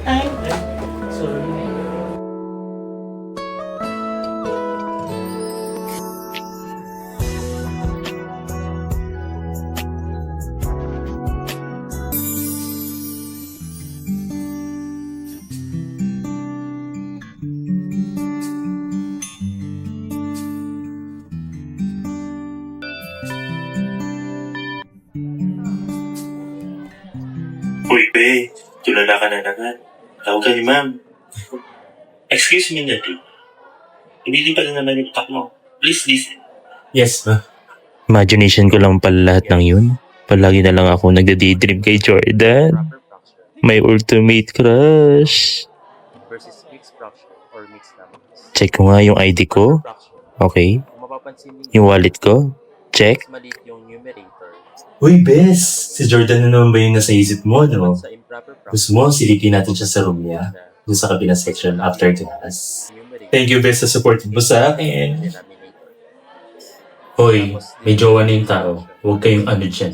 Ay, sorry. Uy, be, tulala ka na naman. Tawag ka ni ma'am. Excuse me, Nati. Hindi pa rin naman yung utak mo. Please listen. Yes, ma. Imagination ko lang pala lahat ng yun. Palagi na lang ako nagda-daydream kay Jordan. Proper fraction My ultimate crush. versus mixed fraction or mixed numbers. Check ko nga yung ID ko. Proper fraction, Okay. kung mapapansin ninyo, Yung wallet ko. Check. mas maliit yung numerator Uy, Bes! Si Jordan na naman ba yung nasa isip mo, no? sa improper fraction. Gusto mo, silipin natin siya sa room niya. na Doon sa kabilang section after class. numerator Thank you, Bes, sa support mo sa akin. denominator. Hoy, may jowa na yung tao. Huwag kayong ano dyan.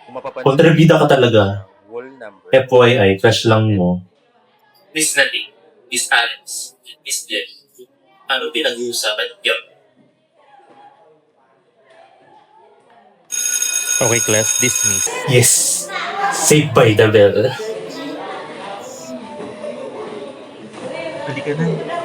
Kung mapapansin Kontrabida ka talaga. whole number, FYI, crush lang mo. Miss Nati, Miss Alex, Miss Jen. Ano pinag-uusapan yun? Okay, class, dismiss. Yes! Saved by the bell. Halika na.